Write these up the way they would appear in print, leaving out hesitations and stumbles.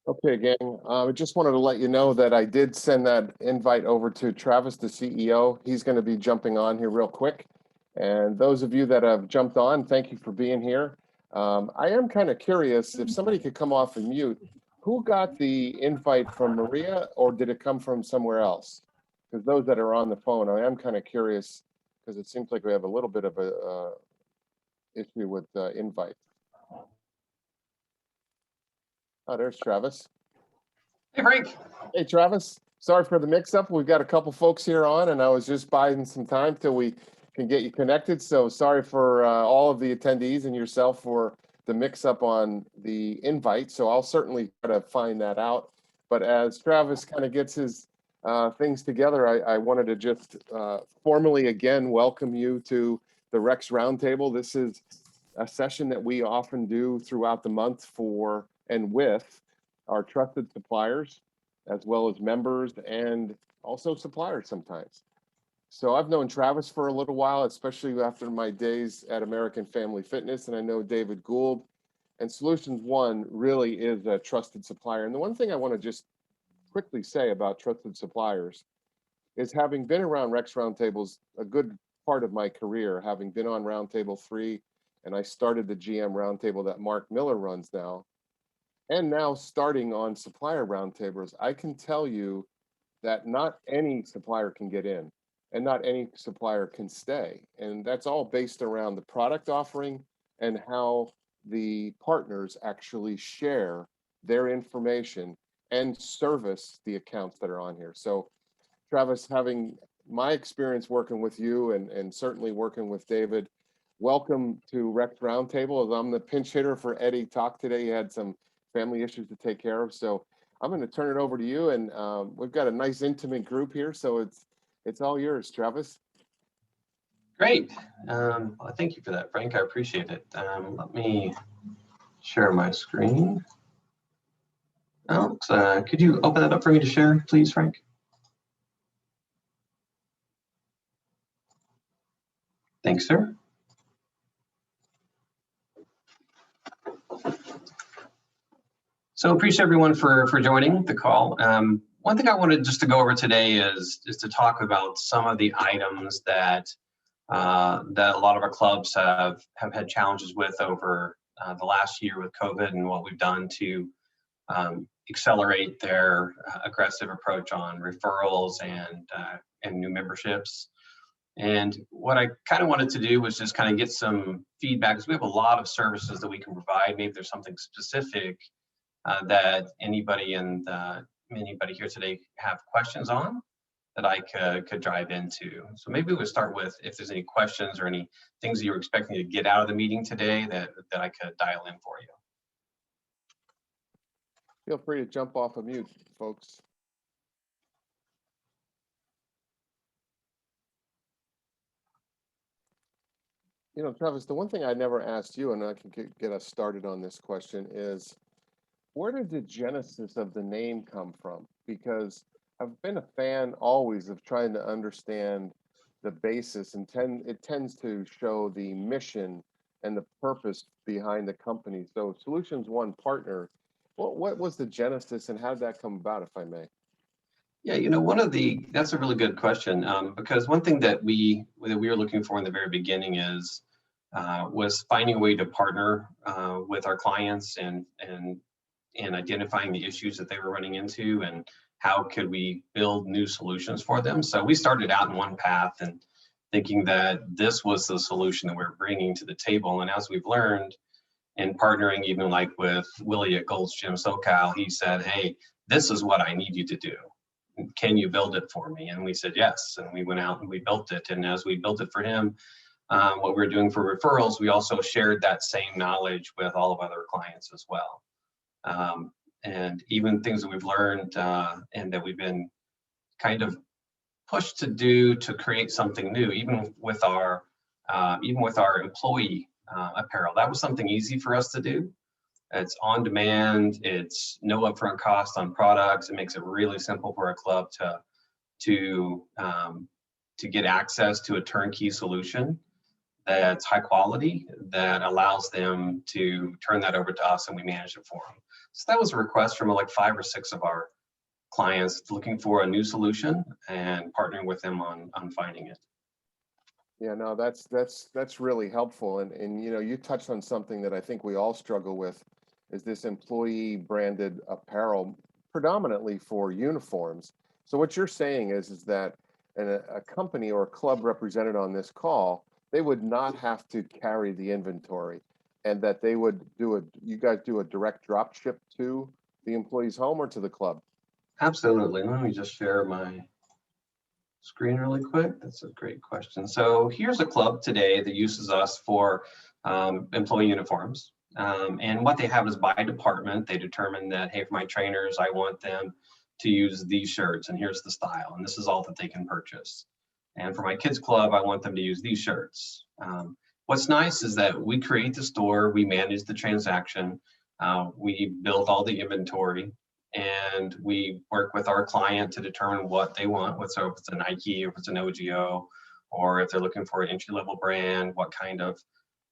Okay, gang. I just wanted to let you know that I did send that invite over to Travis, the CEO. He's going to be jumping on here real quick. And those of you that have jumped on, thank you for being here. I am kind of curious if somebody could come off and mute. Who got the invite from Maria, or did it come from somewhere else? Because those that are on the phone, I am kind of curious because it seems like we have a little bit of a issue with invite. Oh, there's Travis. Hey, Frank. Hey, Travis. Sorry for the mix-up. We've got a couple folks here on, and I was just buying some time till we can get you connected. So sorry for all of the attendees and yourself for the mix-up on the invite. So I'll certainly try to find that out. But as Travis kind of gets his things together, I wanted to just formally again welcome you to the Rex Roundtable. This is a session that we often do throughout the month for and with our trusted suppliers, as well as members and also suppliers sometimes. So I've known Travis for a little while, especially after my days at American Family Fitness, and I know David Gould. And Solutions One really is a trusted supplier. And the one thing I want to just quickly say about trusted suppliers is, having been around Rex Roundtables a good part of my career, having been on Roundtable 3, and I started the GM Roundtable that Mark Miller runs now, and now starting on supplier roundtables, I can tell you that not any supplier can get in and not any supplier can stay. And that's all based around the product offering and how the partners actually share their information and service the accounts that are on here. So Travis, having my experience working with you and certainly working with David, welcome to Rex Roundtable. As I'm the pinch hitter for Eddie Talk today. He had some family issues to take care of. So I'm going to turn it over to you. And we've got a nice intimate group here. So it's all yours, Travis. Great. Well, thank you for that, Frank. I appreciate it. Let me share my screen. Could you open that up for me to share, please, Frank? Thanks, sir. So appreciate everyone for joining the call. One thing I wanted just to go over today is to talk about some of the items that that a lot of our clubs have had challenges with over the last year with COVID, and what we've done to accelerate their aggressive approach on referrals and new memberships. And what I kind of wanted to do was just kind of get some feedback, because we have a lot of services that we can provide. Maybe there's something specific that anybody here today have questions on that I could dive into. So maybe we'll start with if there's any questions or any things that you're expecting to get out of the meeting today that I could dial in for you. Feel free to jump off of mute, folks. You know, Travis, the one thing I never asked you, and I can get us started on this question, is where did the genesis of the name come from? Because I've been a fan always of trying to understand the basis, and it tends to show the mission and the purpose behind the company. So Solutions One Partner, what was the genesis and how did that come about, if I may? Yeah, you know, that's a really good question, because one thing that we were looking for in the very beginning was finding a way to partner with our clients and identifying the issues that they were running into and how could we build new solutions for them. So we started out in one path and thinking that this was the solution that we're bringing to the table. And as we've learned in partnering, even like with Willie at Gold's Gym SoCal, he said, hey, this is what I need you to do. Can you build it for me? And we said yes, and we went out and we built it. And as we built it for him, what we're doing for referrals, we also shared that same knowledge with all of other clients as well. And even things that we've learned and that we've been kind of pushed to do to create something new, even with our employee apparel. That was something easy for us to do. It's on demand. It's no upfront cost on products. It makes it really simple for a club to get access to a turnkey solution that's high quality, that allows them to turn that over to us and we manage it for them. So that was a request from like 5 or 6 of our clients looking for a new solution and partnering with them on finding it. Yeah, no, that's really helpful. And you know, you touched on something that I think we all struggle with, is this employee branded apparel, predominantly for uniforms. So what you're saying is that a company or a club represented on this call, they would not have to carry the inventory, and that they would you guys do a direct drop ship to the employee's home or to the club? Absolutely. Let me just share my screen really quick. That's a great question. So here's a club today that uses us for employee uniforms. And what they have is by department, they determine that, hey, for my trainers, I want them to use these shirts and here's the style. And this is all that they can purchase. And for my kids club, I want them to use these shirts. What's nice is that we create the store, we manage the transaction, we build all the inventory, and we work with our client to determine what they want. So if it's a Nike, if it's an OGO, or if they're looking for an entry-level brand, what kind of,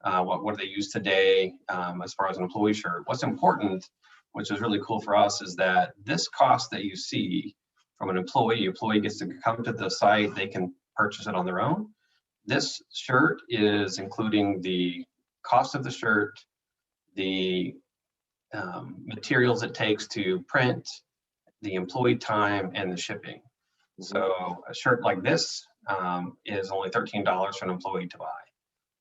what do they use today as far as an employee shirt. What's important, which is really cool for us, is that this cost that you see from an employee gets to come to the site, they can purchase it on their own. This shirt is including the cost of the shirt, the materials it takes to print, the employee time, and the shipping. So a shirt like this is only $13 for an employee to buy,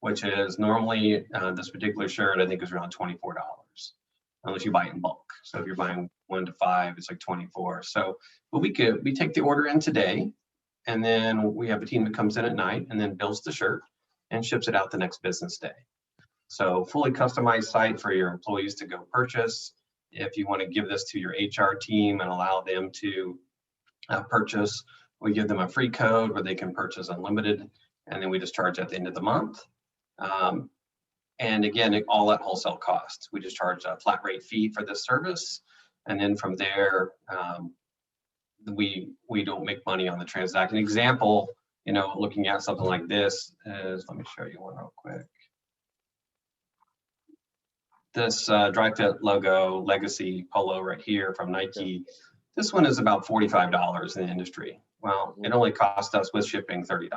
which is normally this particular shirt I think is around $24, unless you buy it in bulk. So if you're buying 1 to 5, it's like 24. So, but we take the order in today, and then we have a team that comes in at night and then builds the shirt and ships it out the next business day. So fully customized site for your employees to go purchase. If you want to give this to your HR team and allow them to purchase, we give them a free code where they can purchase unlimited, and then we just charge at the end of the month. And again, all at wholesale costs. We just charge a flat rate fee for this service, and then from there, we don't make money on the transaction. Example, you know, looking at something like this is, let me show you one real quick. This dry fit logo legacy polo right here from Nike. This one is about $45 in the industry. Well, it only cost us with shipping $30.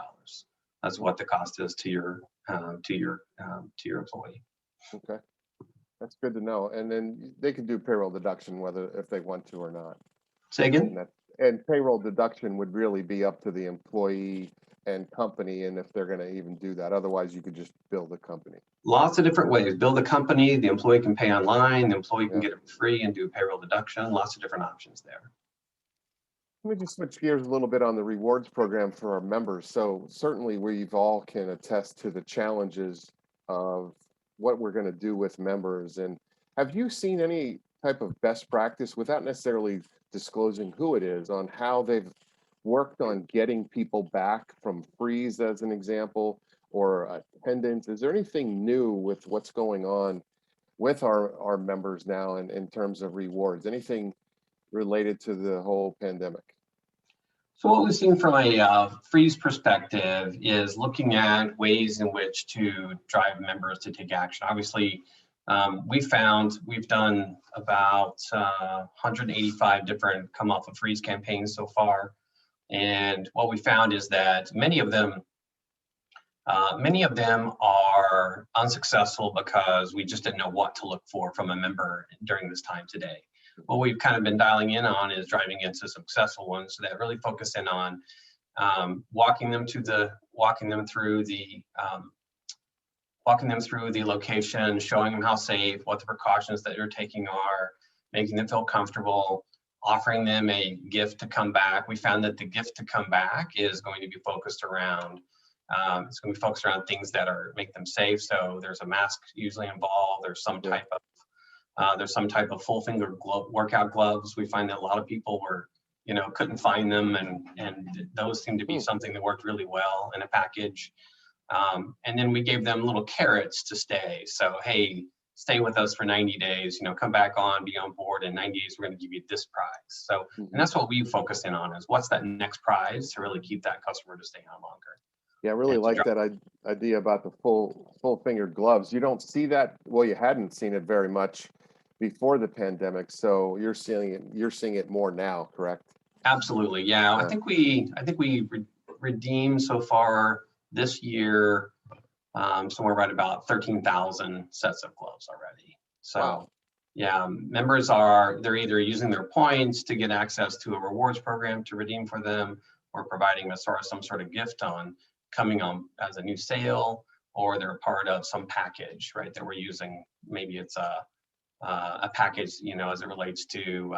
That's what the cost is to your employee. Okay, that's good to know. And then they can do payroll deduction whether if they want to or not. Say again? And payroll deduction would really be up to the employee and company, and if they're going to even do that. Otherwise, you could just build a company. Lots of different ways. Build a company, the employee can pay online, the employee can get it free and do payroll deduction. Lots of different options there. Let me just switch gears a little bit on the rewards program for our members. So certainly we've all can attest to the challenges of what we're going to do with members. And have you seen any type of best practice, without necessarily disclosing who it is, on how they've worked on getting people back from freeze, as an example, or attendance? Is there anything new with what's going on with our members now in terms of rewards? Anything related to the whole pandemic? So what we've seen from a freeze perspective is looking at ways in which to drive members to take action. Obviously, we've done about 185 different come off of freeze campaigns so far. And what we found is that many of them are unsuccessful because we just didn't know what to look for from a member during this time today. What we've kind of been dialing in on is driving into some successful ones that really focus in on walking them through the location, showing them how safe, what the precautions that you're taking are, making them feel comfortable, offering them a gift to come back. We found that the gift to come back is going to be focused around things that make them safe. So there's a mask usually involved. There's some type of full finger workout gloves. We find that a lot of people couldn't find them, and those seem to be something that worked really well in a package. And then we gave them little carrots to stay. So, hey, stay with us for 90 days, come back on, be on board. In 90 days, we're going to give you this prize. So, and that's what we focus in on, is what's that next prize to really keep that customer to stay on longer. Yeah, I really and to like drive. that idea about the full fingered gloves. You don't see that, well, you hadn't seen it very much before the pandemic, so you're seeing it more now, correct? Absolutely, yeah. Yeah. I think we redeemed so far this year somewhere right about 13,000 sets of gloves already. Wow. So yeah, members are, they're either using their points to get access to a rewards program to redeem for them, or providing some sort of gift on coming on as a new sale, or they're part of some package, right, that we're using. Maybe it's a package, you know, as it relates to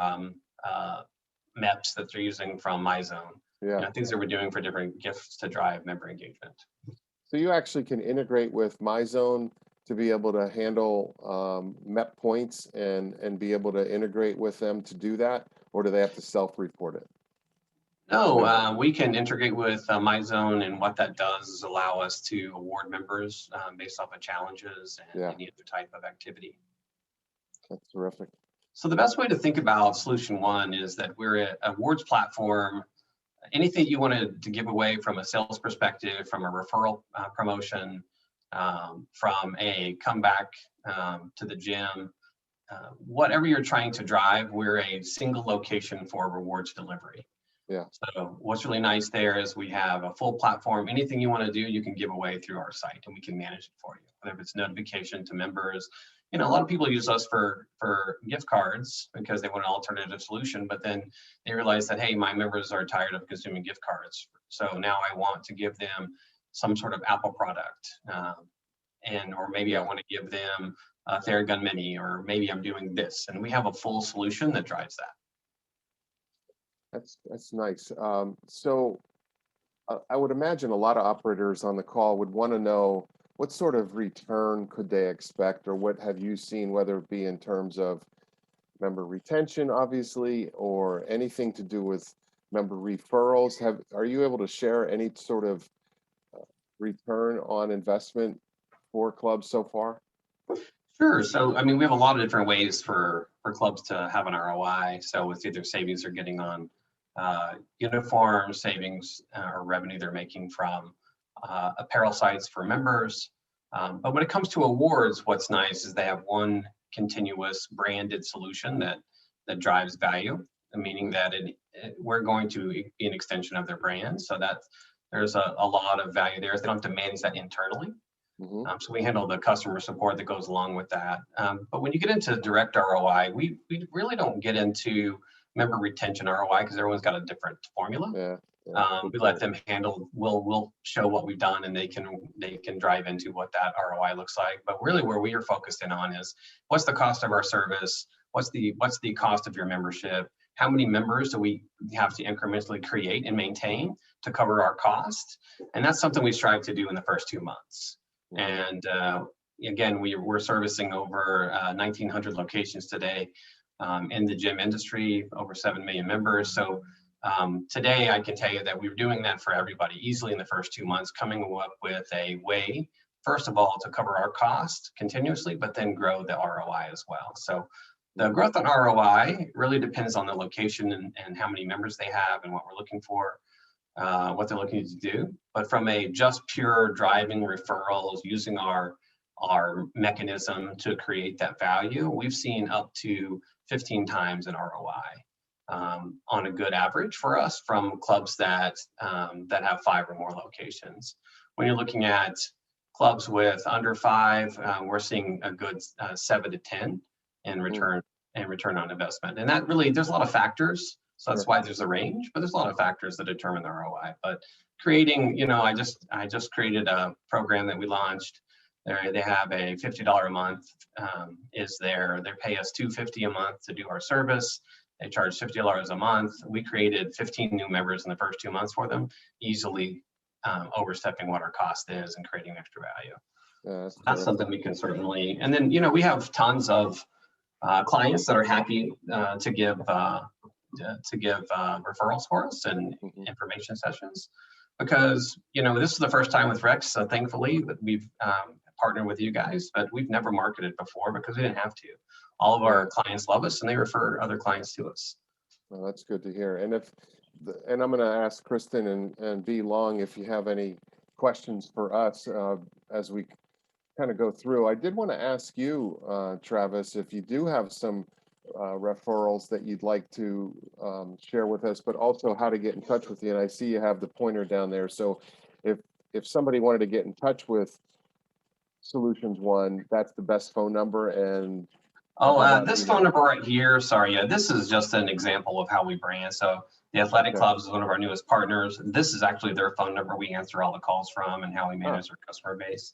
MEPs that they're using from MyZone. You Yeah. know, things that we're doing for different gifts to drive member engagement. So you actually can integrate with MyZone to be able to handle MEP points and be able to integrate with them to do that, or do they have to self-report it? No, we can integrate with MyZone, and what that does is allow us to award members based off of challenges and Yeah, any other type of activity. that's terrific. So the best way to think about Solution One is that we're an awards platform. Anything you wanted to give away from a sales perspective, from a referral promotion, from a comeback to the gym, whatever you're trying to drive, we're a single location for rewards delivery. Yeah. So what's really nice there is we have a full platform. Anything you want to do, you can give away through our site, and we can manage it for you. Whether it's notification to members, you know, a lot of people use us for gift cards because they want an alternative solution, but then they realize that, hey, my members are tired of consuming gift cards, so now I want to give them some sort of Apple product, or maybe I Yeah. want to give them a Theragun Mini, or maybe I'm doing this, and we have a full solution that drives that. That's nice. So I would imagine a lot of operators on the call would want to know what sort of return could they expect, or what have you seen, whether it be in terms of member retention, obviously, or anything to do with member referrals. Are you able to share any sort of return on investment for clubs so far? Sure. So, I mean, we have a lot of different ways for clubs to have an ROI. So it's either savings they're getting on uniforms, savings or revenue they're making from apparel sites for members. But when it comes to awards, what's nice is they have one continuous branded solution that drives value, meaning that we're going to be an extension of their brand. So that there's a lot of value there. They don't have to manage that internally. Hmm. So we handle the customer support that goes along with that. But when you get into direct ROI, we really don't get into member retention ROI because everyone's got a different formula. Yeah. We let them handle. We'll show what we've done, and they can drive into what that ROI looks like. But really, where we are focused in on is what's the cost of our service? What's the cost of your membership? How many members do we have to incrementally create and maintain to cover our cost? And that's something we strive to do in the first 2 months. And again, we're servicing over 1,900 locations today in the gym industry, over 7 million members. So today, I can tell you that we were doing that for everybody easily in the first 2 months, coming up with a way, first of all, to cover our cost continuously, but then grow the ROI as well. So the growth on ROI really depends on the location and how many members they have and what we're looking for. What they're looking to do. But from a just pure driving referrals, using our mechanism to create that value, we've seen up to 15 times an ROI on a good average for us from clubs that have 5 or more locations. When you're looking at clubs with under 5, we're seeing a good 7 to 10 in return on investment. And that really, there's a lot of factors. So that's why there's a range, but there's a lot of factors that determine the ROI. But creating, you know, I just created a program that we launched. They have a $50 a month they pay us $250 a month to do our service. They charge $50 a month. We created 15 new members in the first 2 months for them, easily overstepping what our cost is and creating extra value. Yeah, that's something we can certainly, and then, you know, we have tons of clients that are happy to give referrals for us and information sessions, because, you know, this is the first time with Rex, so thankfully that we've partnered with you guys, but we've never marketed before because we didn't have to. All of our clients love us and they refer other clients to us. Well, that's good to hear. And I'm going to ask Kristen and B Long if you have any questions for us as we kind of go through. I did want to ask you, Travis, if you do have some referrals that you'd like to share with us, but also how to get in touch with you. And I see you have the pointer down there. So if somebody wanted to get in touch with Solutions One, that's the best phone number. And This phone number right here, sorry, yeah, this is just an example of how we brand. So the Athletic Clubs is one of our newest partners. This is actually their phone number we answer all the calls from and how we manage our customer base.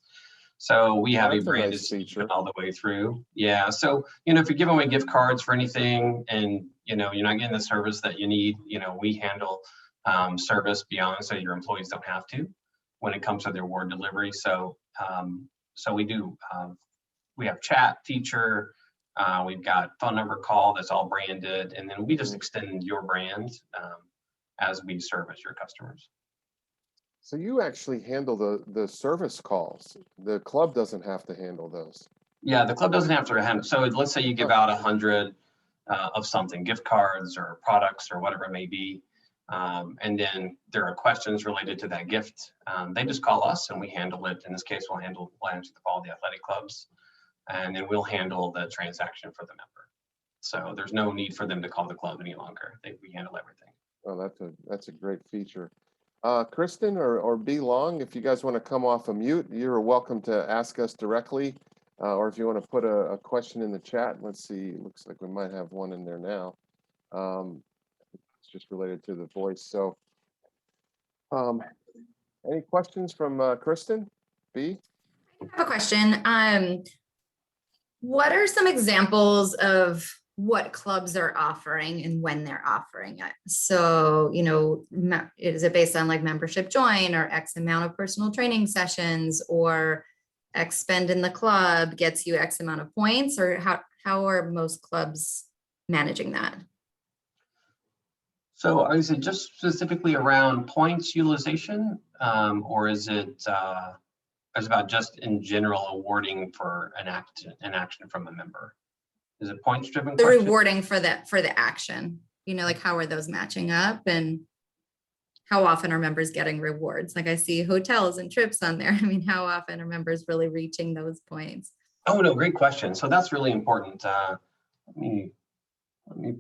So we have a branded feature all the way through. Yeah, so, if you're giving away gift cards for anything and, you're not getting the service that you need, we handle service beyond so your employees don't have to when it comes to their reward delivery. So, we do, we have chat feature, we've got phone number call that's all branded, and then we just extend your brand as we service your customers. So you actually handle the service calls. The club doesn't have to handle those. Yeah, the club doesn't have to handle. So let's say you give out 100 of something, gift cards or products or whatever it may be, and then there are questions related to that gift. They just call us and we handle it. In this case, we'll answer the call of the Athletic Clubs, and then we'll handle the transaction for the member. So there's no need for them to call the club any longer. We handle everything. Oh, that's a great feature. Kristen or B Long, if you guys want to come off a mute, you're welcome to ask us directly, or if you want to put a question in the chat. Let's see, looks like we might have one in there now. It's just related to the voice. So any questions from Kristen? B? I have a question. What are some examples of what clubs are offering and when they're offering it? So, is it based on like membership join or X amount of personal training sessions, or X spend in the club gets you X amount of points, or how are most clubs managing that? So is it just specifically around points utilization, or is it about just in general awarding for an action from a member? Is it points driven? The rewarding for the action, like how are those matching up, and how often are members getting rewards? Like I see hotels and trips on there. I mean, how often are members really reaching those points? Oh no, great question. So that's really important. Let me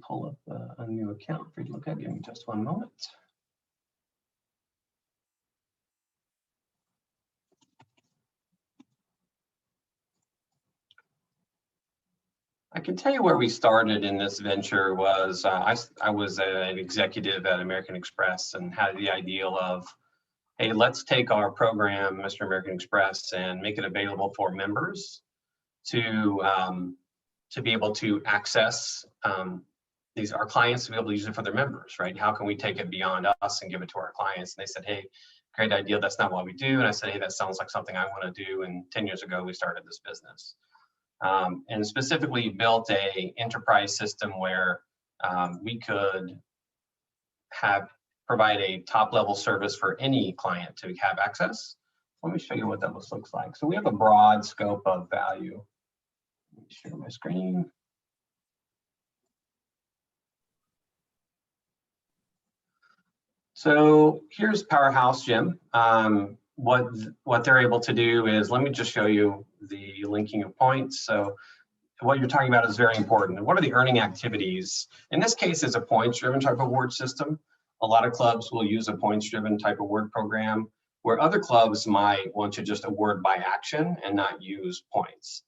pull up a new account for you to look at. Give me just one moment. I can tell you where we started in this venture was I was an executive at American Express and had the ideal of, hey, let's take our program, Mr. American Express, and make it available for members to be able to access our clients to be able to use it for their members, right? How can we take it beyond us and give it to our clients? And they said, hey, great idea. That's not what we do. And I said, hey, that sounds like something I want to do. And 10 years ago, we started this business. And specifically built a enterprise system where we could provide a top level service for any client to have access. Let me show you what that looks like. So we have a broad scope of value. Let me share my screen. So here's Powerhouse Gym. What they're able to do is, let me just show you the linking of points. So what you're talking about is very important. What are the earning activities? In this case, it's a points-driven type of award system. A lot of clubs will use a points-driven type of award program, where other clubs might want to just award by action and not use points.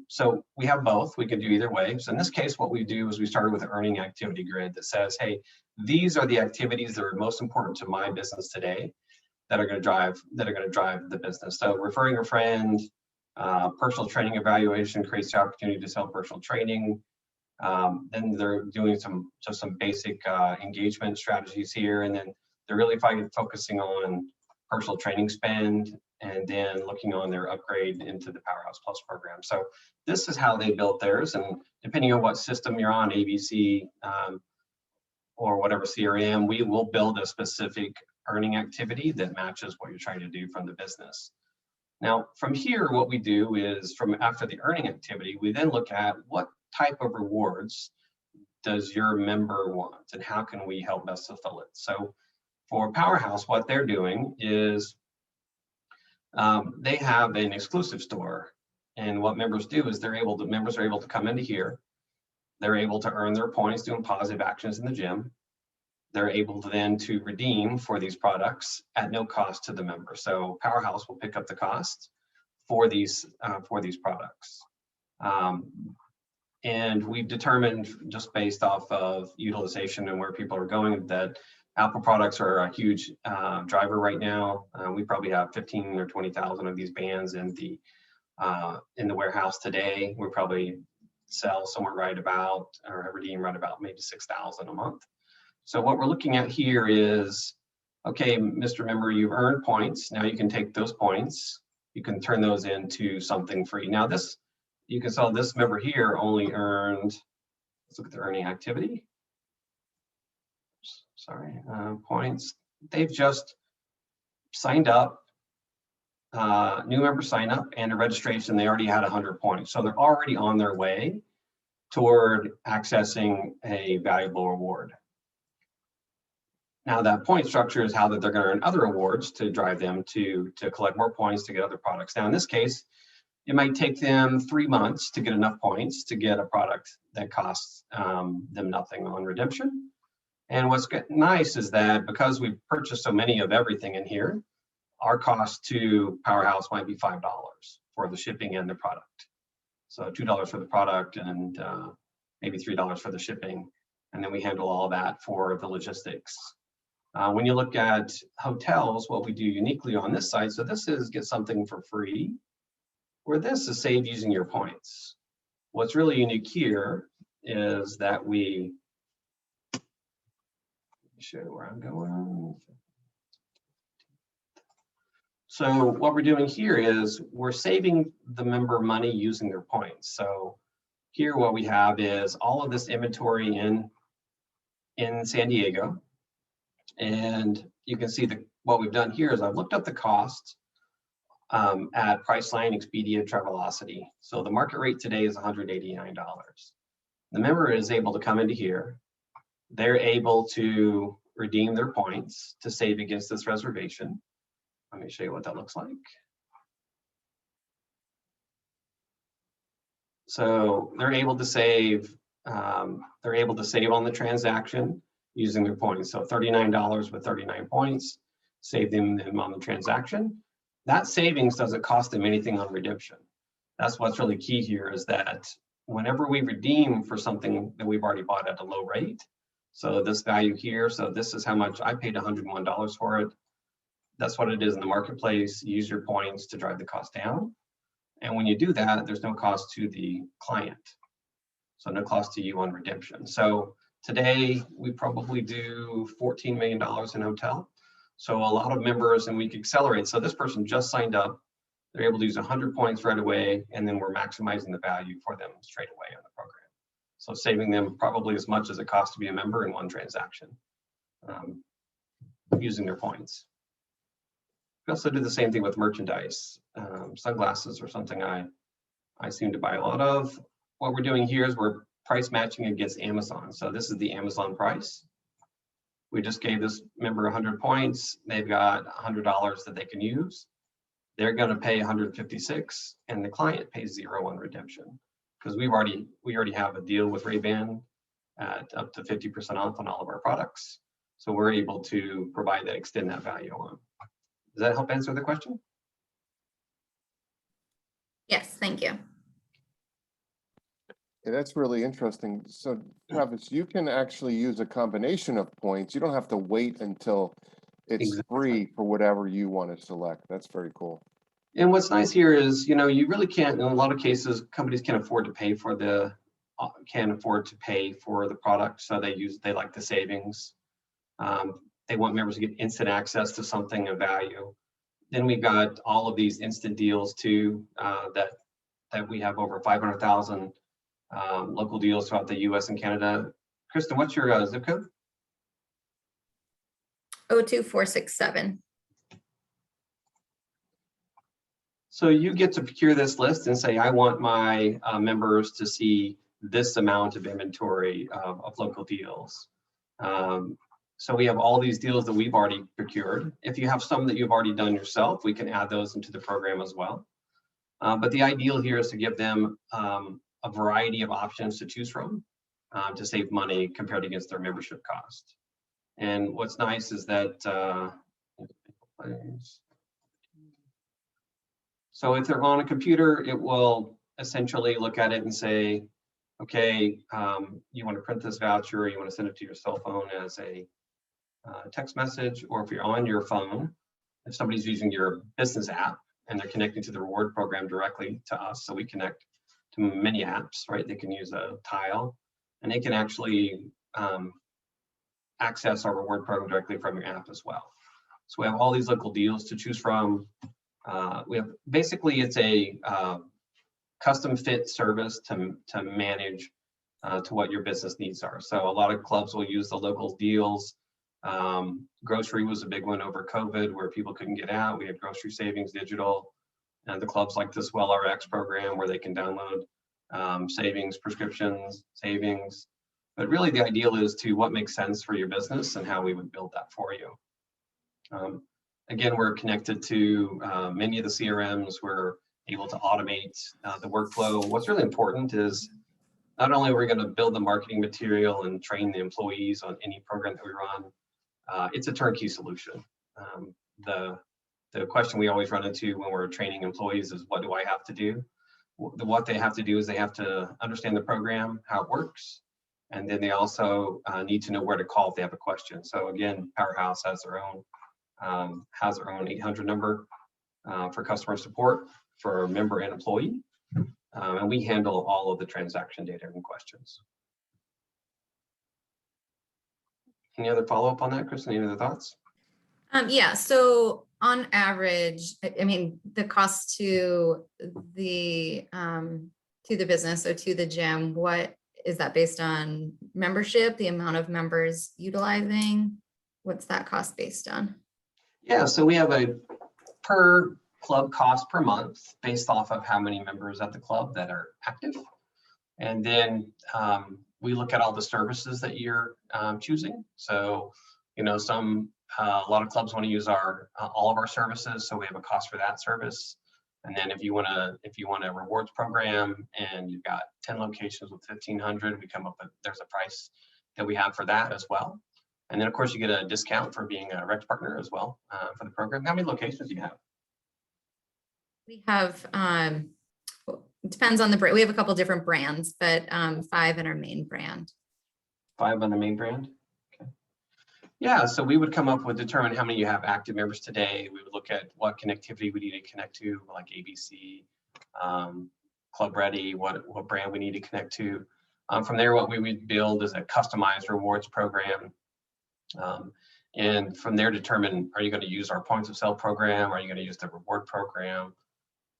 So we have both. We can do either way. So in this case, what we do is we started with an earning activity grid that says, hey, these are the activities that are most important to my business today that are going to drive the business. So referring a friend, personal training evaluation creates the opportunity to sell personal training. Then they're doing some basic engagement strategies here, and then they're really focusing on personal training spend, and then looking on their upgrade into the Powerhouse Plus program. So this is how they built theirs, and depending on what system you're on, ABC or whatever CRM, we will build a specific earning activity that matches what you're trying to do from the business. Now, from here, what we do is after the earning activity, we then look at what type of rewards does your member want and how can we help best fulfill it. So for Powerhouse, what they're doing is they have an exclusive store. And what members do is members are able to come into here. They're able to earn their points doing positive actions in the gym. They're able to then to redeem for these products at no cost to the member. So Powerhouse will pick up the cost for these products. And we've determined, just based off of utilization and where people are going, that Apple products are a huge driver right now. We probably have 15 or 20,000 of these bands in the warehouse today. We probably sell somewhere right about, or redeem right about maybe 6,000 a month. So what we're looking at here is, okay, Mr. Member, you've earned points. Now you can take those points, you can turn those into something free. Now this, you can saw this member here only earned, let's look at the earning activity. Sorry, points. They've just signed up, new member sign up and a registration. They already had 100 points. So they're already on their way toward accessing a valuable reward. Now that point structure is how that they're going to earn other awards to drive them to collect more points to get other products. Now in this case, it might take them 3 months to get enough points to get a product that costs them nothing on redemption. And what's nice is that because we've purchased so many of everything in here, our cost to Powerhouse might be $5 for the shipping and the product. So $2 for the product and maybe $3 for the shipping. And then we handle all that for the logistics. When you look at hotels, what we do uniquely on this side, so this is get something for free, where this is save using your points. What's really unique here is that we, show you where I'm going. So what we're doing here is we're saving the member money using their points. So here what we have is all of this inventory in San Diego. And you can see what we've done here is I've looked up the cost at Priceline, Expedia, Travelocity. So the market rate today is $189. The member is able to come into here. They're able to redeem their points to save against this reservation. Let me show you what that looks like. So they're able to save on the transaction using their points. So $39 with 39 points, save them on the transaction. That savings doesn't cost them anything on redemption. That's what's really key here, is that whenever we redeem for something that we've already bought at a low rate, so this value here, so this is how much I paid, $101 for it. That's what it is in the marketplace. Use your points to drive the cost down. And when you do that, there's no cost to the client. So no cost to you on redemption. So today we probably do $14 million in hotel. So a lot of members, and we can accelerate. So this person just signed up. They're able to use 100 points right away, and then we're maximizing the value for them straight away on the program. So saving them probably as much as it costs to be a member in one transaction using their points. We also do the same thing with merchandise. Sunglasses are something I seem to buy a lot of. What we're doing here is we're price matching against Amazon. So this is the Amazon price. We just gave this member 100 points. They've got $100 that they can use. They're going to pay 156, and the client pays 0 on redemption, because we already have a deal with Ray-Ban at up to 50% off on all of our products. So we're able to provide that, extend that value on. Does that help answer the question? Yes, thank you. Yeah, that's really interesting. So Travis, you can actually use a combination of points. You don't have to wait until it's Exactly. free for whatever you want to select. That's very cool. And what's nice here is, you know, you really can't, in a lot of cases, companies can't afford to pay for the product. So they like the savings. They want members to get instant access to something of value. Then we've got all of these instant deals too, that we have over 500,000 local deals throughout the US and Canada. Kristen, what's your zip code? 02467. So you get to procure this list and say, I want my members to see this amount of inventory of local deals. So we have all these deals that we've already procured. If you have some that you've already done yourself, we can add those into the program as well. But the ideal here is to give them a variety of options to choose from to save money compared against their membership cost. And what's nice is that, so if they're on a computer, it will essentially look at it and say, okay, you want to print this voucher, or you want to send it to your cell phone as a text message, or if you're on your phone, if somebody's using your business app and they're connecting to the reward program directly to us, so we connect to many apps, right? They can use a tile and they can actually access our reward program directly from your app as well. So we have all these local deals to choose from. We have basically, it's a custom fit service to manage to what your business needs are. So a lot of clubs will use the local deals. Grocery was a big one over COVID where people couldn't get out. We had grocery savings digital, and the clubs like this Well RX program where they can download savings, prescriptions, savings. But really the ideal is to what makes sense for your business and how we would build that for you. Again, we're connected to many of the CRMs. We're able to automate the workflow. What's really important is not only are we going to build the marketing material and train the employees on any program that we run, it's a turnkey solution. The question we always run into when we're training employees is, what do I have to do? What they have to do is they have to understand the program, how it works, and then they also need to know where to call if they have a question. So again, Powerhouse has their own 800 number for customer support for member and employee, and we handle all of the transaction data and questions. Any other follow-up on that, Kristen? Any other thoughts? Yeah, so on average, I mean, the cost to the business or to the gym, what is that based on? Membership, the amount of members utilizing? What's that cost based on? Yeah, so we have a per club cost per month based off of how many members at the club that are active. And then we look at all the services that you're choosing. So, you know, a lot of clubs want to use all of our services, so we have a cost for that service. And then if you want a rewards program and you've got 10 locations with 1,500, we come up with, there's a price that we have for that as well. And then of course you get a discount for being a Rex partner as well for the program. How many locations do you have? We have, it depends on the brand. We have a couple different brands, but 5 in our main brand. 5 on the main brand? Okay. Yeah, so we would come up with, determine how many you have active members today. We would look at what connectivity we need to connect to, like ABC, Club Ready, what brand we need to connect to. From there, what we would build is a customized rewards program. And from there determine, are you going to use our points of sale program? Are you going to use the reward program?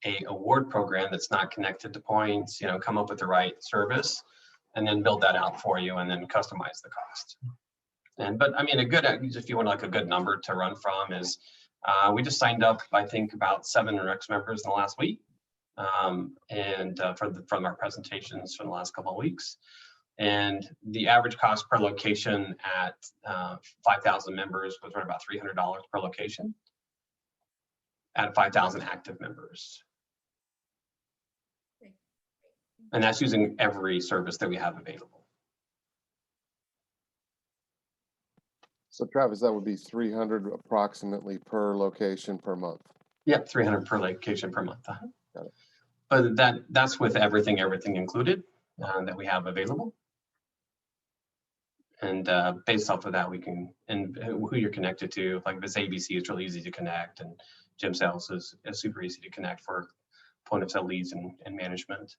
A award program that's not connected to points, you know, come up with the right service and then build that out for you and then customize the cost. But I mean, if you want like a good number to run from is, we just signed up, I think about 7 Rex members in the last week. From our presentations from the last couple of weeks. And the average cost per location at 5,000 members was right about $300 per location at 5,000 active members. And that's using every service that we have available. So Travis, that would be 300 approximately per location per month. Yep, 300 per location per month. Got it. But that's with everything included that we have available. And based off of that, we can, and who you're connected to, like if it's ABC, it's really easy to connect, and Gym Sales is super easy to connect for point of sale leads and management.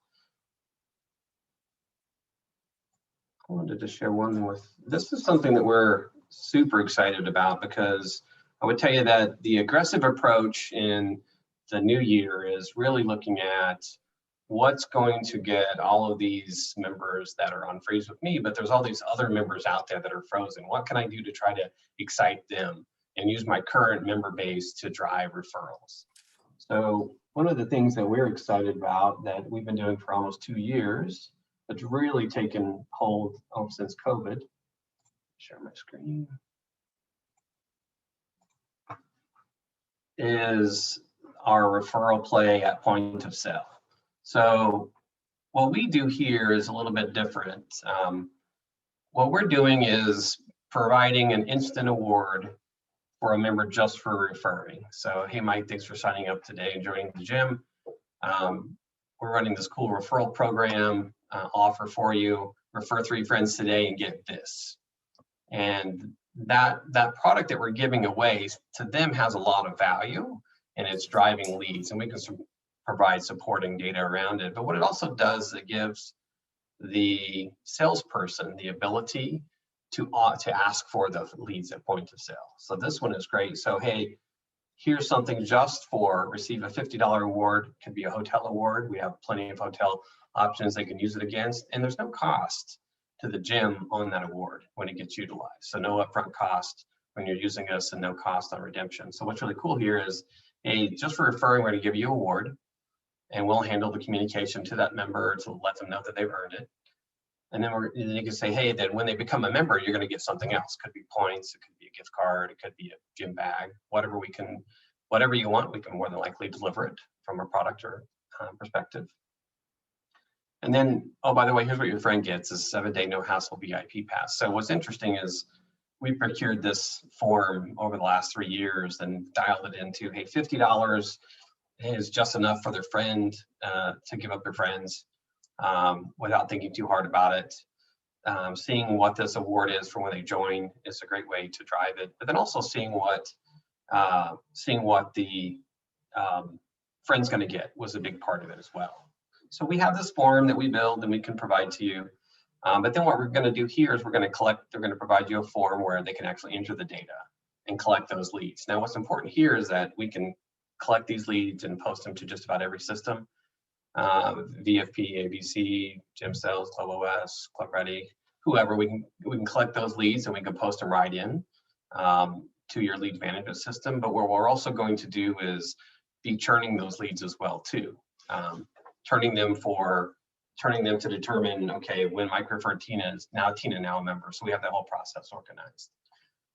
I wanted to share one with, this is something that we're super excited about, because I would tell you that the aggressive approach in the new year is really looking at what's going to get all of these members that are on freeze with me, but there's all these other members out there that are frozen. What can I do to try to excite them and use my current member base to drive referrals? So one of the things that we're excited about that we've been doing for almost 2 years, that's really taken hold since COVID. Share my screen. is our referral play at point of sale. So what we do here is a little bit different. What we're doing is providing an instant award for a member just for referring. So, hey, Mike, thanks for signing up today and joining the gym. We're running this cool referral program offer for you. Refer 3 friends today and get this. And that product that we're giving away to them has a lot of value, and it's driving leads, and we can provide supporting data around it. But what it also does, it gives the salesperson the ability to ask for the leads at point of sale. So this one is great. So, hey, here's something just for receive a $50 award. It could be a hotel award. We have plenty of hotel options they can use it against, and there's no cost to the gym on that award when it gets utilized. So no upfront cost when you're using us, and no cost on redemption. So what's really cool here is, hey, just for referring, we're going to give you an award, and we'll handle the communication to that member to let them know that they've earned it. And then you can say, hey, then when they become a member, you're going to get something else. Could be points, it could be a gift card, it could be a gym bag, whatever you want, we can more than likely deliver it from a product or perspective. And then, oh, by the way, here's what your friend gets, is a 7-day no hassle VIP pass. So what's interesting is we procured this form over the last 3 years and dialed it into, hey, $50 is just enough for their friend to give up their friends without thinking too hard about it. Seeing what this award is for when they join is a great way to drive it, but then also seeing what the friend's going to get was a big part of it as well. So we have this form that we build and we can provide to you. But then what we're going to do here is they're going to provide you a form where they can actually enter the data and collect those leads. Now, what's important here is that we can collect these leads and post them to just about every system. VFP, ABC, Gym Sales, Club OS, Club Ready, whoever, we can collect those leads and we can post them right in to your lead management system. But what we're also going to do is be churning those leads as well too. Turning them to determine, okay, when Mike referred Tina is now a member. So we have that whole process organized.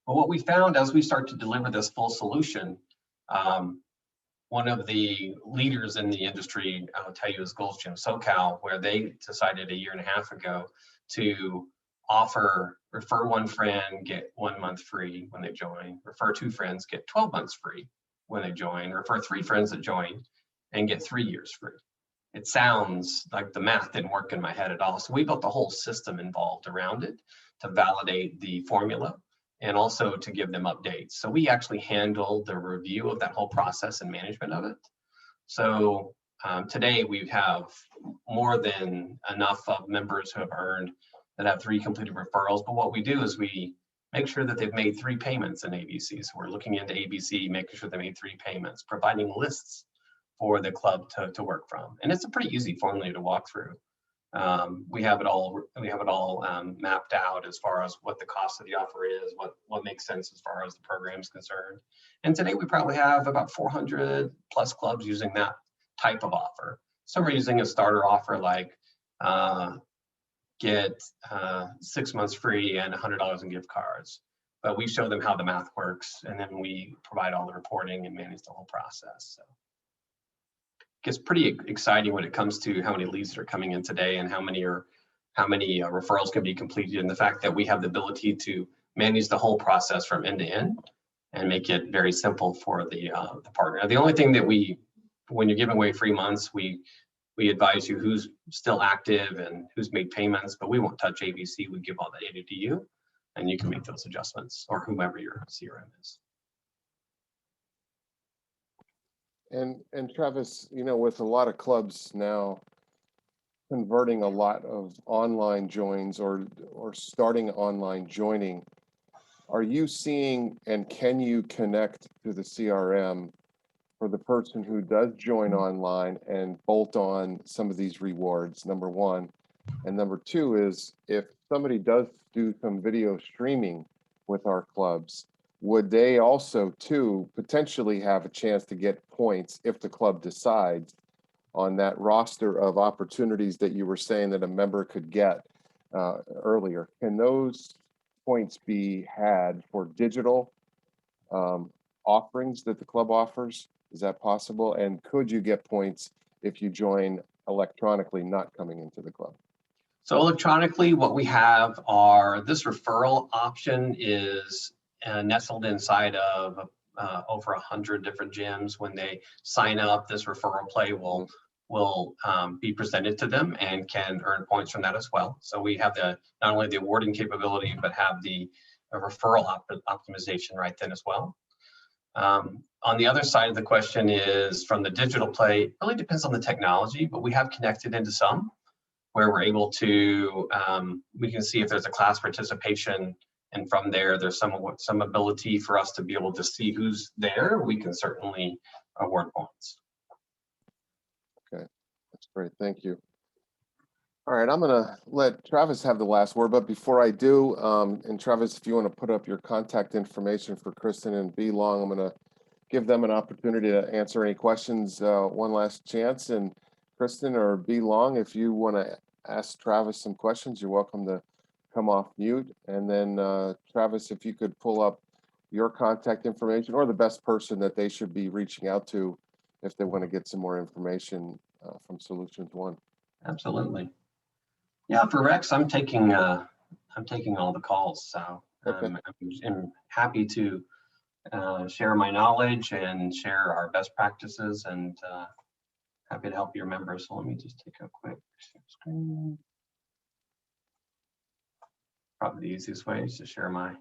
But what we found as we start to deliver this full solution, one of the leaders in the industry, I'll tell you, is Gold's Gym SoCal, where they decided 1.5 years ago to offer refer 1 friend, get 1 month free when they join, refer 2 friends, get 12 months free when they join, refer 3 friends that join and get 3 years free. It sounds like the math didn't work in my head at all. So we built the whole system involved around it to validate the formula and also to give them updates. So we actually handle the review of that whole process and management of it. So today we have more than enough of members who have earned that have 3 completed referrals. But what we do is we make sure that they've made 3 payments in ABC. So we're looking into ABC, making sure they made 3 payments, providing lists for the club to work from. And it's a pretty easy formula to walk through. We have it all mapped out as far as what the cost of the offer is, what makes sense as far as the program is concerned. And today we probably have about 400 plus clubs using that type of offer. Some are using a starter offer like get 6 months free and $100 in gift cards. But we show them how the math works, and then we provide all the reporting and manage the whole process. So it gets pretty exciting when it comes to how many leads are coming in today and how many referrals can be completed, and the fact that we have the ability to manage the whole process from end to end and make it very simple for the partner. The only thing that when you're giving away free months, we advise you who's still active and who's made payments, but we won't touch ABC. We give all the data to you, and you can make those adjustments, or whomever your CRM is. And Travis, with a lot of clubs now converting a lot of online joins or starting online joining, are you seeing, and can you connect to the CRM for the person who does join online and bolt on some of these rewards, number one? And number two is, if somebody does do some video streaming with our clubs, would they also too potentially have a chance to get points if the club decides on that roster of opportunities that you were saying that a member could get earlier? Can those points be had for digital offerings that the club offers? Is that possible? And could you get points if you join electronically, not coming into the club? So electronically, what we have are, this referral option is nestled inside of over 100 different gyms. When they sign up, this referral play will be presented to them and can earn points from that as well. So we have not only the awarding capability, but have the referral optimization right then as well. On the other side of the question is from the digital play, it really depends on the technology, but we have connected into some where we're able to, we can see if there's a class participation, and from there, there's some ability for us to be able to see who's there. We can certainly award points. Okay, that's great, thank you. All right, I'm gonna let Travis have the last word, but before I do, and Travis, if you wanna put up your contact information for Kristen and B Long, I'm gonna give them an opportunity to answer any questions, one last chance. And Kristen or B Long, if you wanna ask Travis some questions, you're welcome to come off mute. And then Travis, if you could pull up your contact information or the best person that they should be reaching out to if they wanna get some more information from Solutions One. Absolutely. Yeah, for Rex, I'm taking all the calls, so Okay. I'm happy to share my knowledge and share our best practices, and happy to help your members. So let me just take a quick screen. Probably the easiest way is to share my.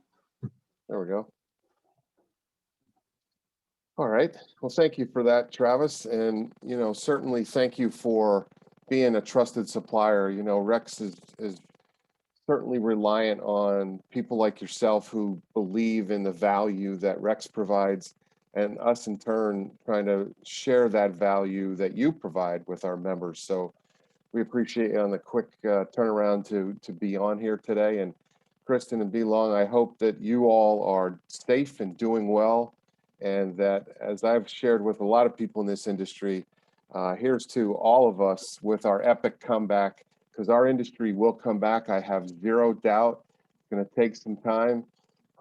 There we go. All right. Well, thank you for that, Travis. And, certainly thank you for being a trusted supplier. Rex is certainly reliant on people like yourself who believe in the value that Rex provides, and us in turn trying to share that value that you provide with our members. So we appreciate you on the quick turnaround to be on here today. And Kristen and B Long, I hope that you all are safe and doing well, and that, as I've shared with a lot of people in this industry, here's to all of us with our epic comeback, because our industry will come back. I have zero doubt. It's going to take some time.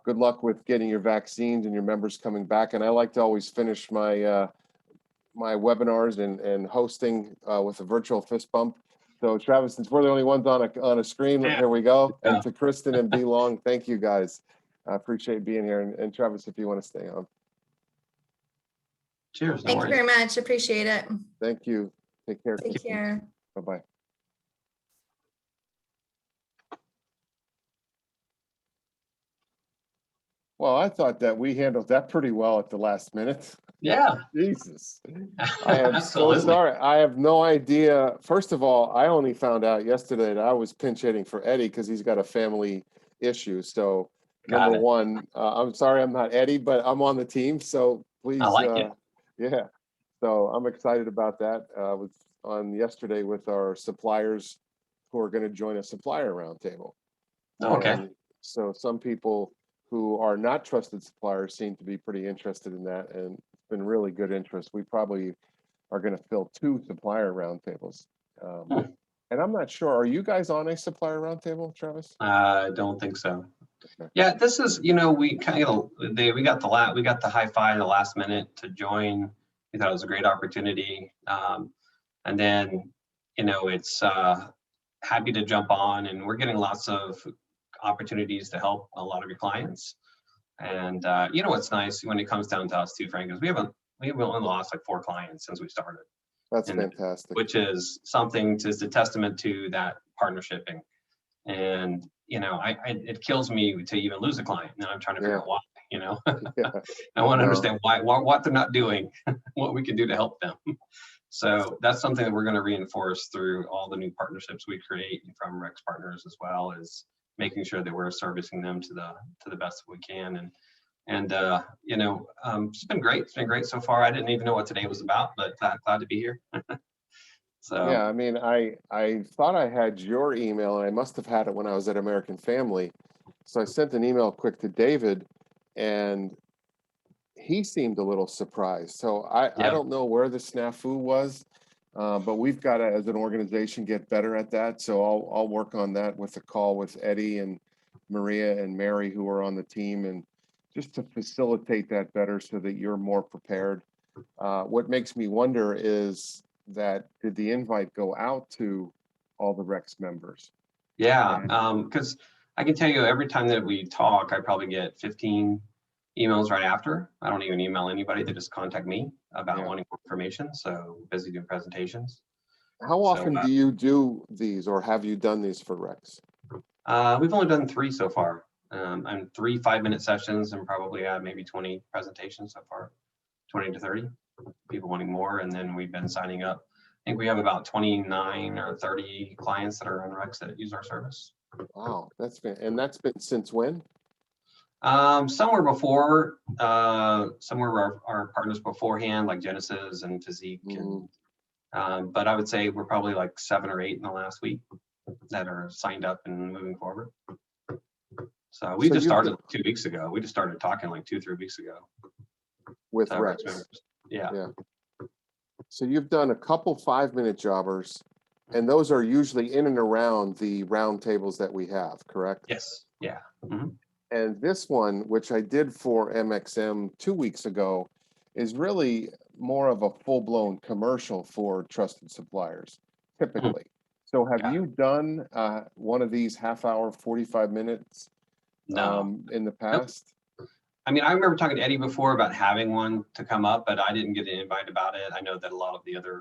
Good luck with getting your vaccines and your members coming back. And I like to always finish my my webinars and hosting with a virtual fist bump. So Travis, since we're the only ones on a screen, here we go. And to Kristen and B Long, thank you guys. I appreciate being here. And Travis, if you want to stay on. Cheers. Thank you very much. Appreciate it. Thank you. Take care. Take care. Bye-bye. Well, I thought that we handled that pretty well at the last minute. Yeah. Jesus. I am so sorry. I have no idea. First of all, I only found out yesterday that I was pinch hitting for Eddie because he's got a family issue. So number one, I'm sorry I'm not Eddie, but I'm on the team. So please, I like it. Yeah. So I'm excited about that. I was on yesterday with our suppliers who are going to join a supplier roundtable. Okay. And so some people who are not trusted suppliers seem to be pretty interested in that, and it's been really good interest. We probably are going to fill 2 supplier roundtables. And I'm not sure, are you guys on a supplier roundtable, Travis? I don't think so. Okay. Yeah, this is, we kind of, we got the high five the last minute to join. We thought it was a great opportunity. And then, it's happy to jump on, and we're getting lots of opportunities to help a lot of your clients. And what's nice when it comes down to us too, Frank, is we only lost like 4 clients since we started. That's fantastic. Which is something to, is a testament to that partnershiping. And it kills me to even lose a client. Now I'm trying to figure out why. Yeah. I want to understand why what they're not doing, what we can do to help them. So that's something that we're going to reinforce through all the new partnerships we create from Rex partners, as well as making sure that we're servicing them to the best we can. And it's been great. It's been great so far. I didn't even know what today was about, but glad to be here. So yeah, I mean, I thought I had your email, and I must have had it when I was at American Family. So I sent an email quick to David, and he seemed a little surprised. So I don't know where the snafu was, but we've got to, as an organization, get better at that. So I'll work on that with a call with Eddie and Maria and Mary, who are on the team, and just to facilitate that better so that you're more prepared. What makes me wonder is that did the invite go out to all the Rex members? Yeah, because I can tell you every time that we talk, I probably get 15 emails right after. I don't even email anybody. They just contact me about wanting more information. So busy doing presentations. How often do you do these, or have you done these for Rex? We've only done 3 so far, and 3 5-minute sessions, and probably maybe 20 presentations so far, 20 to 30 people wanting more. And then we've been signing up. I think we have about 29 or 30 clients that are on Rex that use our service. Wow, that's been since when? Some were before, some were our partners beforehand, like Genesis and Physique. And, but I would say we're probably like 7 or 8 in the last week that are signed up and moving forward. So we just started 2 weeks ago. We just started talking like 2-3 weeks ago. With Rex. Yeah. So you've done a couple 5-minute jobbers, and those are usually in and around the round tables that we have, correct? Yes. Yeah. And this one, which I did for MXM 2 weeks ago, is really more of a full-blown commercial for trusted suppliers, typically. So have you done one of these half-hour, 45 minutes in the past? I mean, I remember talking to Eddie before about having one to come up, but I didn't get an invite about it. I know that a lot of the other